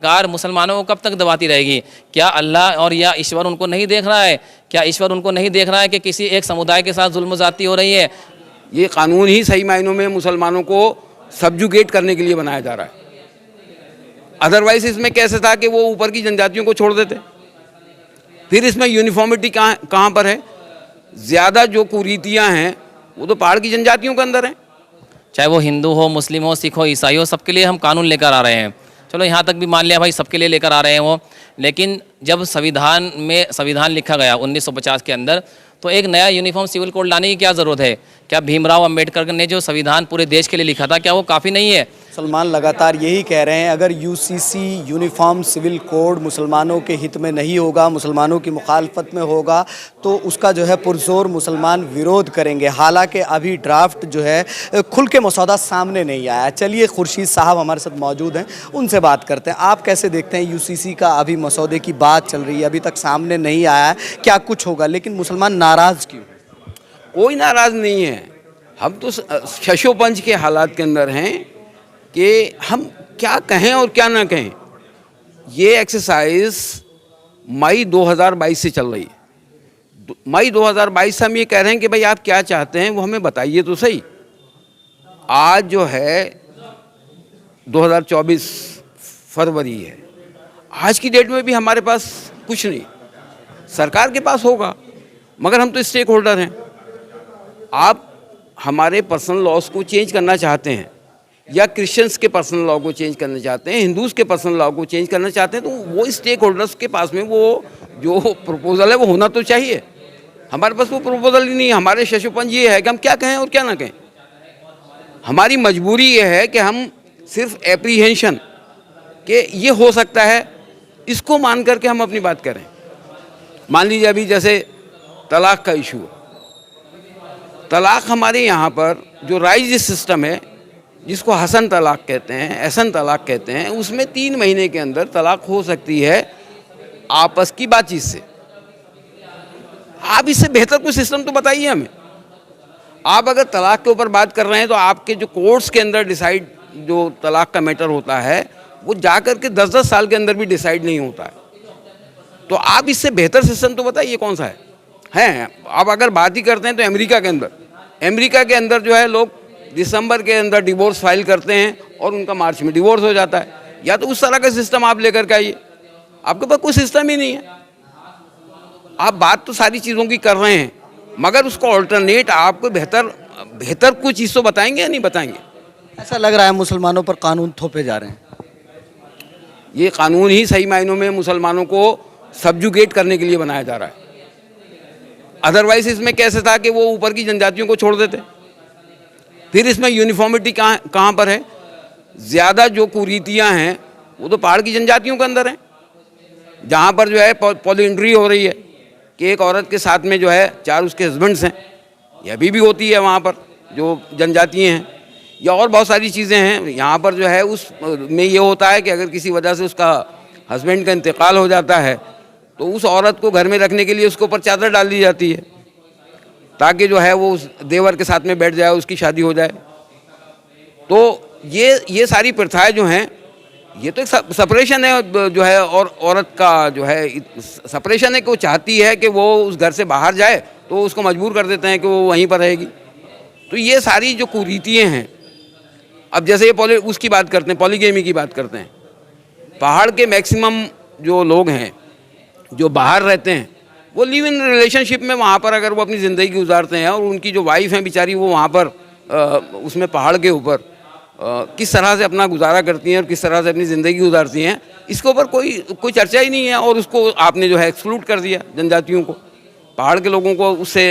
सरकार मुसलमानों को कब तक दबाती रहेगी? क्या अल्लाह और या ईश्वर उनको नहीं देख रहा है? क्या ईश्वर उनको नहीं देख रहा है कि किसी एक समुदाय के साथ जुल्म ज़्यादती हो रही है? ये कानून ही सही मायनों में मुसलमानों को सब्जुगेट करने के लिए बनाया जा रहा है। अदरवाइज इसमें कैसे था कि वो ऊपर की जनजातियों को छोड़ देते। फिर इसमें यूनिफॉर्मिटी कहाँ पर है? ज़्यादा जो कुरीतियाँ हैं वो तो पहाड़ की जनजातियों के अंदर हैं। चाहे वो हिंदू हो, मुस्लिम हो, सिख हो, ईसाई हो, सबके लिए हम कानून लेकर आ रहे हैं। चलो यहाँ तक भी मान लिया भाई सबके लिए लेकर आ रहे हैं वो, लेकिन जब संविधान लिखा गया 1950 के अंदर, तो एक नया यूनिफॉर्म सिविल कोड लाने की क्या ज़रूरत है? क्या भीमराव अंबेडकर ने जो संविधान पूरे देश के लिए लिखा था क्या वो काफ़ी नहीं है? मुसलमान लगातार यही कह रहे हैं, अगर यूसीसी यूनिफॉर्म सिविल कोड मुसलमानों के हित में नहीं होगा, मुसलमानों की मुखालफत में होगा, तो उसका जो है पुरजोर मुसलमान विरोध करेंगे। हालांकि अभी ड्राफ्ट जो है खुल के मसौदा सामने नहीं आया। चलिए खुर्शीद साहब हमारे साथ मौजूद हैं, उनसे बात करते हैं। आप कैसे देखते हैं यूसीसी का अभी मसौदे की बात चल रही है, अभी तक सामने नहीं आया है, क्या कुछ होगा, लेकिन मुसलमान नाराज़ क्यों? कोई नाराज़ नहीं है। हम तो शशोपंच के हालात के अंदर हैं कि हम क्या कहें और क्या ना कहें। ये एक्सरसाइज मई 2022 से चल रही है। मई 2022 से हम ये कह रहे हैं कि भाई आप क्या चाहते हैं वो हमें बताइए तो सही। आज जो है 2024 फरवरी है, आज की डेट में भी हमारे पास कुछ नहीं। सरकार के पास होगा, मगर हम तो स्टेक होल्डर हैं। आप हमारे पर्सनल लॉज को चेंज करना चाहते हैं या क्रिश्चियंस के पर्सनल लॉ को चेंज करना चाहते हैं, हिंदूज़ के पर्सनल लॉ को चेंज करना चाहते हैं, तो वो स्टेक होल्डर्स के पास में वो जो प्रपोज़ल है वो होना तो चाहिए। हमारे पास वो प्रपोज़ल ही नहीं है। हमारे शशोपंच ये है कि हम क्या कहें और क्या ना कहें। हमारी मजबूरी ये है कि हम सिर्फ एप्रीहेंशन कि ये हो सकता है, इसको मान करके हम अपनी बात करें। मान लीजिए अभी जैसे तलाक़ का इशू है। तलाक़ हमारे यहाँ पर जो राइज सिस्टम है, जिसको हसन तलाक़ कहते हैं, एहसन तलाक़ कहते हैं, उसमें 3 महीने के अंदर तलाक़ हो सकती है आपस की बातचीत से। आप इससे बेहतर कोई सिस्टम तो बताइए हमें। आप अगर तलाक़ के ऊपर बात कर रहे हैं तो आपके जो कोर्ट्स के अंदर डिसाइड जो तलाक़ का मैटर होता है वो जा कर के 10-10 साल के अंदर भी डिसाइड नहीं होता है। तो आप इससे बेहतर सिस्टम तो बताइए कौन सा है। आप अगर बात ही करते हैं तो अमेरिका के अंदर जो है लोग दिसंबर के अंदर डिवोर्स फाइल करते हैं और उनका मार्च में डिवोर्स हो जाता है। या तो उस तरह का सिस्टम आप लेकर के आइए। आपके पास कोई सिस्टम ही नहीं है। आप बात तो सारी चीज़ों की कर रहे हैं, मगर उसको ऑल्टरनेट आपको बेहतर कुछ चीज़ तो बताएंगे या नहीं बताएंगे? ऐसा लग रहा है मुसलमानों पर कानून थोपे जा रहे हैं। ये कानून ही सही मायनों में मुसलमानों को सब्जुगेट करने के लिए बनाया जा रहा है। अदरवाइज इसमें कैसे था कि वो ऊपर की जनजातियों को छोड़ देते। फिर इसमें यूनिफॉर्मिटी कहाँ पर है? ज़्यादा जो कुरीतियाँ हैं वो तो पहाड़ की जनजातियों के अंदर हैं। जहाँ पर जो है पॉलीएंड्री हो रही है कि एक औरत के साथ में जो है 4 उसके हस्बैंड्स हैं, ये अभी भी होती है वहाँ पर जो जनजातियाँ हैं, या और बहुत सारी चीज़ें हैं। यहाँ पर जो है उस में ये होता है कि अगर किसी वजह से उसका हस्बैंड का इंतकाल हो जाता है तो उस औरत को घर में रखने के लिए उसके ऊपर चादर डाल दी जाती है ताकि जो है वो उस देवर के साथ में बैठ जाए, उसकी शादी हो जाए। तो ये सारी प्रथाएं जो हैं, ये तो एक सेपरेशन है जो है, और औरत का जो है सेपरेशन है कि वो चाहती है कि वो उस घर से बाहर जाए तो उसको मजबूर कर देते हैं कि वो वहीं पर रहेगी। तो ये सारी जो कुरीतियाँ हैं, अब जैसे ये उसकी बात करते हैं, पॉलीगेमी की बात करते हैं। पहाड़ के मैक्सिमम जो लोग हैं जो बाहर रहते हैं वो लिव इन रिलेशनशिप में वहाँ पर अगर वो अपनी ज़िंदगी गुजारते हैं, और उनकी जो वाइफ हैं बेचारी वो वहाँ पर उसमें पहाड़ के ऊपर किस तरह से अपना गुजारा करती हैं और किस तरह से अपनी ज़िंदगी गुजारती हैं, इसके ऊपर कोई चर्चा ही नहीं है। और उसको आपने जो है एक्सक्लूड कर दिया, जनजातियों को, पहाड़ के लोगों को उससे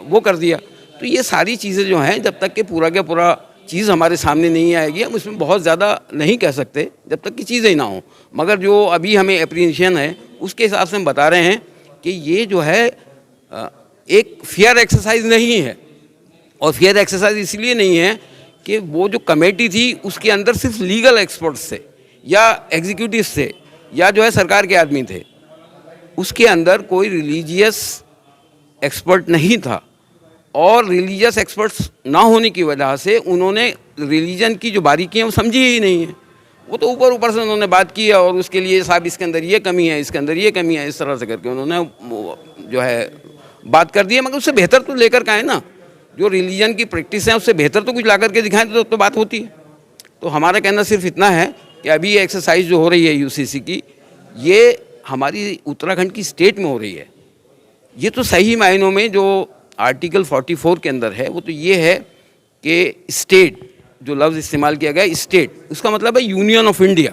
वो कर दिया। तो ये सारी चीज़ें जो हैं, जब तक कि पूरा का पूरा चीज़ हमारे सामने नहीं आएगी, हम उसमें बहुत ज़्यादा नहीं कह सकते जब तक कि चीज़ें ही ना हो। मगर जो अभी हमें एप्रीहेंशन है उसके हिसाब से हम बता रहे हैं कि ये जो है एक फेयर एक्सरसाइज नहीं है। और फेयर एक्सरसाइज इसलिए नहीं है कि वो जो कमेटी थी उसके अंदर सिर्फ लीगल एक्सपर्ट्स थे या एग्जीक्यूटिव थे या जो है सरकार के आदमी थे, उसके अंदर कोई रिलीजियस एक्सपर्ट नहीं था। और रिलीजियस एक्सपर्ट्स ना होने की वजह से उन्होंने रिलीजन की जो बारीकियाँ वो समझी ही नहीं है। वो तो ऊपर ऊपर से उन्होंने बात की है और उसके लिए साहब इसके अंदर ये कमी है, इसके अंदर ये कमी है, इस तरह से करके उन्होंने जो है बात कर दी है। मगर उससे बेहतर तो लेकर का है ना, जो रिलीजन की प्रैक्टिस है उससे बेहतर तो कुछ ला करके दिखाएं तो बात होती है। तो हमारा कहना सिर्फ इतना है कि अभी ये एक्सरसाइज जो हो रही है यूसीसी की, ये हमारी उत्तराखंड की स्टेट में हो रही है। ये तो सही मायनों में जो आर्टिकल 44 के अंदर है वो तो ये है कि स्टेट, जो लफ्ज़ इस्तेमाल किया गया स्टेट, उसका मतलब है यूनियन ऑफ इंडिया,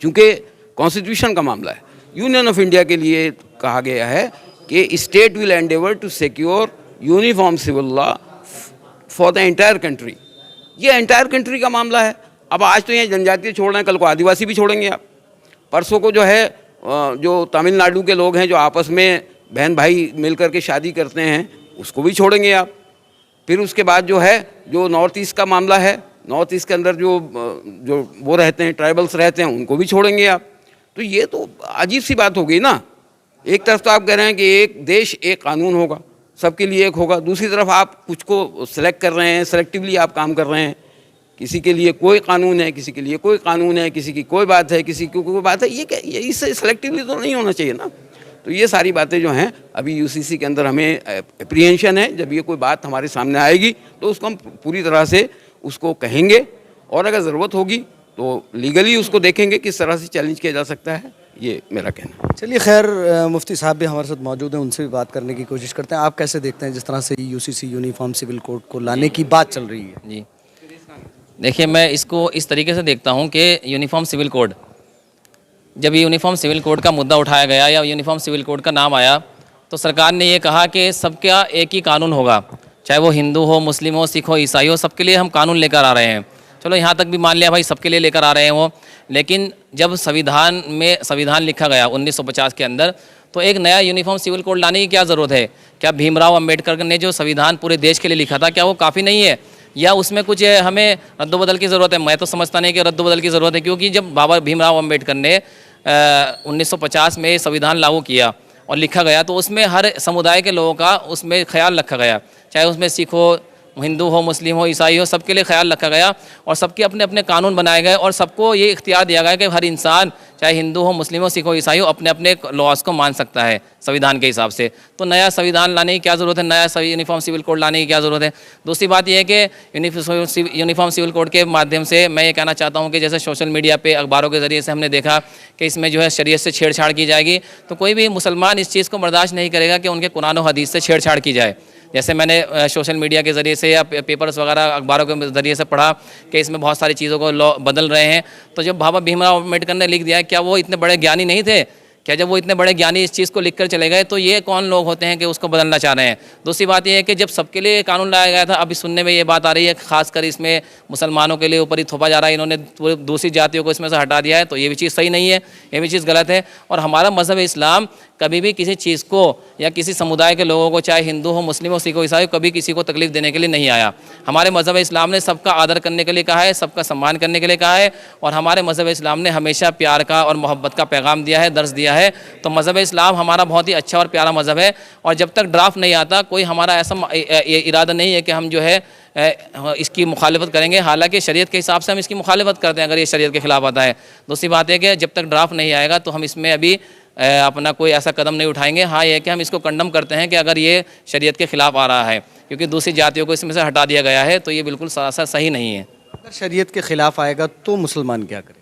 क्योंकि कॉन्स्टिट्यूशन का मामला है। यूनियन ऑफ इंडिया के लिए कहा गया है कि state will endeavour to secure uniform civil law for the entire country. ये एंटायर कंट्री का मामला है। अब आज तो ये जनजातीय छोड़ रहे हैं, कल को आदिवासी भी छोड़ेंगे आप, परसों को जो है जो तमिलनाडु के लोग हैं जो आपस में बहन भाई मिल कर के शादी करते हैं उसको भी छोड़ेंगे आप। फिर उसके बाद जो है जो नॉर्थ ईस्ट का मामला है, नॉर्थ ईस्ट के अंदर जो वो रहते हैं, ट्राइबल्स रहते हैं, उनको भी छोड़ेंगे आप। तो ये तो अजीब सी बात हो गई ना। एक तरफ तो आप कह रहे हैं कि एक देश एक कानून होगा, सबके लिए एक होगा, दूसरी तरफ आप कुछ को सेलेक्ट कर रहे हैं, सेलेक्टिवली आप काम कर रहे हैं। किसी के लिए कोई कानून है, किसी के लिए कोई कानून है, किसी की कोई बात है, किसी की कोई बात है। ये क्या, ये इससे सेलेक्टिवली तो नहीं होना चाहिए ना। तो ये सारी बातें जो हैं अभी यूसीसी के अंदर हमें एप्रीहेंशन है। जब ये कोई बात हमारे सामने आएगी तो उसको हम पूरी तरह से उसको कहेंगे और अगर ज़रूरत होगी तो लीगली उसको देखेंगे किस तरह से चैलेंज किया जा सकता है। ये मेरा कहना है। चलिए खैर, मुफ्ती साहब भी हमारे साथ मौजूद हैं, उनसे भी बात करने की कोशिश करते हैं। आप कैसे देखते हैं जिस तरह से यूसीसी यूनिफॉर्म सिविल कोड को लाने की बात चल रही है? जी देखिए, मैं इसको इस तरीके से देखता हूँ कि यूनिफॉर्म सिविल कोड, जब ये यूनिफॉर्म सिविल कोड का मुद्दा उठाया गया या यूनिफॉर्म सिविल कोड का नाम आया तो सरकार ने ये कहा कि सबका एक ही कानून होगा, चाहे वो हिंदू हो, मुस्लिम हो, सिख हो, ईसाई हो, सबके लिए हम कानून लेकर आ रहे हैं। चलो यहाँ तक भी मान लिया भाई सबके लिए लेकर आ रहे हैं वो, लेकिन जब संविधान लिखा गया 1950 के अंदर, तो एक नया यूनिफॉर्म सिविल कोड लाने की क्या ज़रूरत है? क्या भीमराव अम्बेडकर ने जो संविधान पूरे देश के लिए लिखा था क्या वो काफ़ी नहीं है, या उसमें कुछ हमें रद्दोबदल की ज़रूरत है? मैं तो समझता नहीं कि रद्दोबदल की ज़रूरत है, क्योंकि जब बाबा भीमराव अम्बेडकर ने 1950 में संविधान लागू किया और लिखा गया तो उसमें हर समुदाय के लोगों का उसमें ख्याल रखा गया, चाहे उसमें सिख हो, हिंदू हो, मुस्लिम हो, ईसाई हो, सबके लिए ख्याल रखा गया और सबके अपने अपने कानून बनाए गए और सबको ये इख्तियार दिया गया कि हर इंसान चाहे हिंदू हो, मुस्लिम हो, सिख हो, ईसाई हो, अपने अपने लॉज को मान सकता है संविधान के हिसाब से। तो नया संविधान लाने की क्या ज़रूरत है, नया यूनिफॉर्म सिविल कोड लाने की क्या ज़रूरत है? दूसरी बात यह है कि यूनिफॉर्म सिविल कोड के माध्यम से मैं ये कहना चाहता हूँ कि जैसे सोशल मीडिया पे, अखबारों के ज़रिए से हमने देखा कि इसमें जो है शरीयत से छेड़छाड़ की जाएगी, तो कोई भी मुसलमान इस चीज़ को बर्दाश्त नहीं करेगा कि उनके कुरान और हदीस से छेड़छाड़ की जाए। जैसे मैंने सोशल मीडिया के ज़रिए से या पेपर्स वगैरह अखबारों के ज़रिए से पढ़ा कि इसमें बहुत सारी चीज़ों को लॉ बदल रहे हैं। तो जब बाबा भीमराव अम्बेडकर ने लिख दिया, क्या वो इतने बड़े ज्ञानी नहीं थे? क्या जब वो इतने बड़े ज्ञानी इस चीज़ को लिख कर चले गए तो ये कौन लोग होते हैं कि उसको बदलना चाह रहे हैं? दूसरी बात ये है कि जब सबके लिए कानून लाया गया था, अभी सुनने में ये बात आ रही है खासकर इसमें मुसलमानों के लिए ऊपर ही थोपा जा रहा है, इन्होंने दूसरी जातियों को इसमें से हटा दिया है, तो ये भी चीज़ सही नहीं है, ये भी चीज़ गलत है। और हमारा मज़हब इस्लाम कभी भी किसी चीज़ को या किसी समुदाय के लोगों को, चाहे हिंदू हो, मुस्लिम हो, सिख हो, ईसाई हो, कभी किसी को तकलीफ देने के लिए नहीं आया। हमारे मज़हब इस्लाम ने सबका आदर करने के लिए कहा है, सबका सम्मान करने के लिए कहा है और हमारे मज़हब इस्लाम ने हमेशा प्यार का और मोहब्बत का पैगाम दिया है, दर्स दिया है। तो मज़हब इस्लाम हमारा बहुत ही अच्छा और प्यारा मज़हब है और जब तक ड्राफ्ट नहीं आता कोई हमारा ऐसा इरादा नहीं है कि हम जो है इसकी मुखालिफत करेंगे। हालांकि शरीयत के हिसाब से हम इसकी मुखालिफत करते हैं अगर ये शरीयत के ख़िलाफ़ आता है। दूसरी बात है कि जब तक ड्राफ्ट नहीं आएगा तो हम इसमें अभी अपना कोई ऐसा कदम नहीं उठाएंगे। हाँ, ये है कि हम इसको कंडम करते हैं कि अगर ये शरीयत के ख़िलाफ़ आ रहा है, क्योंकि दूसरी जातियों को इसमें से हटा दिया गया है, तो ये बिल्कुल सरासर सही नहीं है। अगर शरीयत के ख़िलाफ़ आएगा तो मुसलमान क्या करें?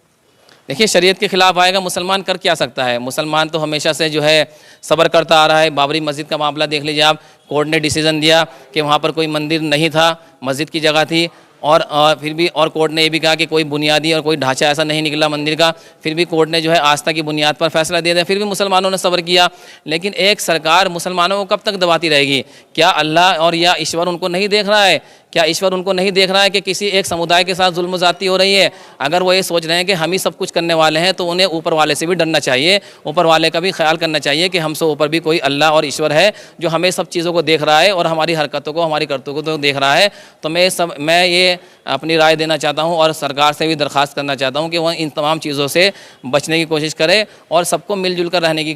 देखिए, शरीयत के ख़िलाफ़ आएगा, मुसलमान कर क्या सकता है? मुसलमान तो हमेशा से जो है सब्र करता आ रहा है। बाबरी मस्जिद का मामला देख लीजिए आप, कोर्ट ने डिसीज़न दिया कि वहाँ पर कोई मंदिर नहीं था, मस्जिद की जगह थी और फिर भी और कोर्ट ने ये भी कहा कि कोई बुनियादी और कोई ढांचा ऐसा नहीं निकला मंदिर का, फिर भी कोर्ट ने जो है आस्था की बुनियाद पर फैसला दे दिया। फिर भी मुसलमानों ने सब्र किया। लेकिन एक सरकार मुसलमानों को कब तक दबाती रहेगी? क्या अल्लाह और या ईश्वर उनको नहीं देख रहा है? क्या ईश्वर उनको नहीं देख रहा है कि किसी एक समुदाय के साथ जुल्म ज़्यादती हो रही है? अगर वो ये सोच रहे हैं कि हम ही सब कुछ करने वाले हैं तो उन्हें ऊपर वाले से भी डरना चाहिए, ऊपर वाले का भी ख्याल करना चाहिए कि हमसे ऊपर भी कोई अल्लाह और ईश्वर है जो हमें सब चीज़ों को देख रहा है और हमारी हरकतों को, हमारी करतूतों को देख रहा है। तो मैं ये अपनी राय देना चाहता हूँ और सरकार से भी दरख्वास्त करना चाहता हूँ कि वह इन तमाम चीज़ों से बचने की कोशिश करे और सबको मिलजुल कर रहने की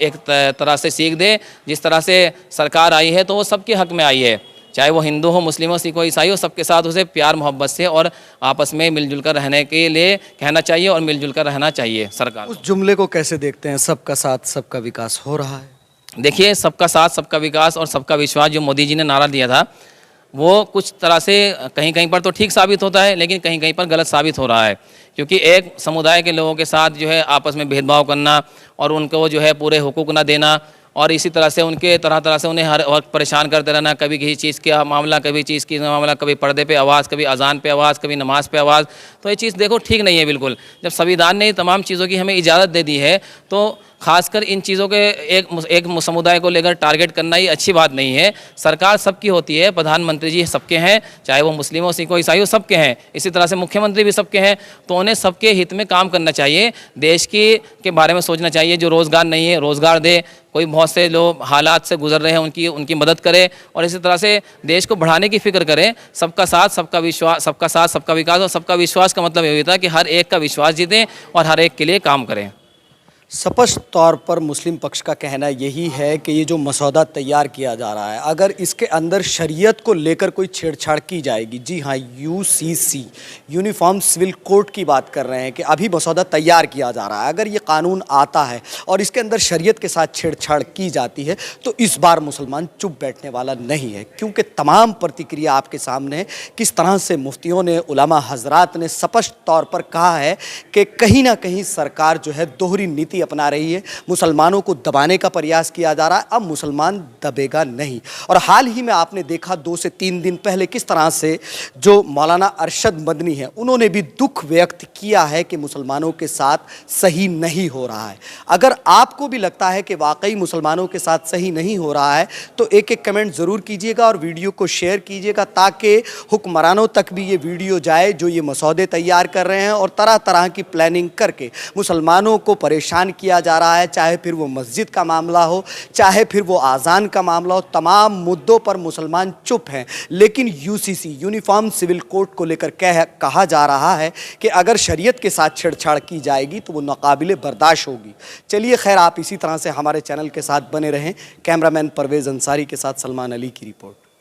एक तरह से सीख दे। जिस तरह से सरकार आई है तो वो सबके हक़ में आई है। चाहे वो हिंदू हो, मुस्लिम हो, सिख हो, ईसाई हो, सबके साथ उसे प्यार मोहब्बत से और आपस में मिलजुल कर रहने के लिए कहना चाहिए और मिलजुल कर रहना चाहिए सरकार। उस जुमले को कैसे देखते हैं, सबका साथ सबका विकास हो रहा है? देखिए, सबका साथ सबका विकास और सबका विश्वास जो मोदी जी ने नारा दिया था, वो कुछ तरह से कहीं कहीं पर तो ठीक साबित होता है, लेकिन कहीं कहीं पर गलत साबित हो रहा है। क्योंकि एक समुदाय के लोगों के साथ जो है आपस में भेदभाव करना और उनको जो है पूरे हुकूक ना देना और इसी तरह से उनके तरह तरह से उन्हें हर वक्त परेशान करते रहना, कभी किसी चीज़ का मामला, कभी चीज़ की मामला, कभी पर्दे पे आवाज़, कभी अजान पे आवाज़, कभी नमाज पे आवाज़, तो ये चीज़ देखो ठीक नहीं है बिल्कुल। जब संविधान ने तमाम चीज़ों की हमें इजाज़त दे दी है तो खासकर इन चीज़ों के एक समुदाय को लेकर टारगेट करना ही अच्छी बात नहीं है। सरकार सबकी होती है, प्रधानमंत्री जी सबके हैं, चाहे वो मुस्लिम हो, सिख हो, ईसाई हो, सबके हैं। इसी तरह से मुख्यमंत्री भी सबके हैं, तो उन्हें सबके हित में काम करना चाहिए। देश के बारे में सोचना चाहिए। जो रोज़गार नहीं है रोज़गार दे, कोई बहुत से लोग हालात से गुजर रहे हैं उनकी मदद करे और इसी तरह से देश को बढ़ाने की फिक्र करें। सबका साथ सबका विश्वास, सबका साथ सबका विकास और सबका विश्वास का मतलब ये होता है कि हर एक का विश्वास जीतें और हर एक के लिए काम करें। स्पष्ट तौर पर मुस्लिम पक्ष का कहना यही है कि ये जो मसौदा तैयार किया जा रहा है, अगर इसके अंदर शरीयत को लेकर कोई छेड़छाड़ की जाएगी, जी हाँ, यूसीसी यूनिफॉर्म सिविल कोड की बात कर रहे हैं कि अभी मसौदा तैयार किया जा रहा है, अगर ये कानून आता है और इसके अंदर शरीयत के साथ छेड़छाड़ की जाती है तो इस बार मुसलमान चुप बैठने वाला नहीं है। क्योंकि तमाम प्रतिक्रिया आपके सामने है, किस तरह से मुफ्तियों ने, उलमा हजरात ने स्पष्ट तौर पर कहा है कि कहीं ना कहीं सरकार जो है दोहरी नीति अपना रही है, मुसलमानों को दबाने का प्रयास किया जा रहा है। अब मुसलमान दबेगा नहीं। और हाल ही में आपने देखा 2 से 3 दिन पहले किस तरह से जो मौलाना अरशद मदनी है उन्होंने भी दुख व्यक्त किया है कि मुसलमानों के साथ सही नहीं हो रहा है। अगर आपको भी लगता है कि वाकई मुसलमानों के साथ सही नहीं हो रहा है तो एक एक कमेंट ज़रूर कीजिएगा और वीडियो को शेयर कीजिएगा ताकि हुक्मरानों तक भी ये वीडियो जाए जो ये मसौदे तैयार कर रहे हैं और तरह तरह की प्लानिंग करके मुसलमानों को परेशान किया जा रहा है। चाहे फिर वो मस्जिद का मामला हो, चाहे फिर वो आज़ान का मामला हो, तमाम मुद्दों पर मुसलमान चुप हैं। लेकिन यूसीसी यूनिफॉर्म सिविल कोड को लेकर कहा जा रहा है कि अगर शरीयत के साथ छेड़छाड़ की जाएगी तो वो नाकाबिले बर्दाश्त होगी। चलिए खैर, आप इसी तरह से हमारे चैनल के साथ बने रहें। कैमरामैन परवेज़ अंसारी के साथ सलमान अली की रिपोर्ट।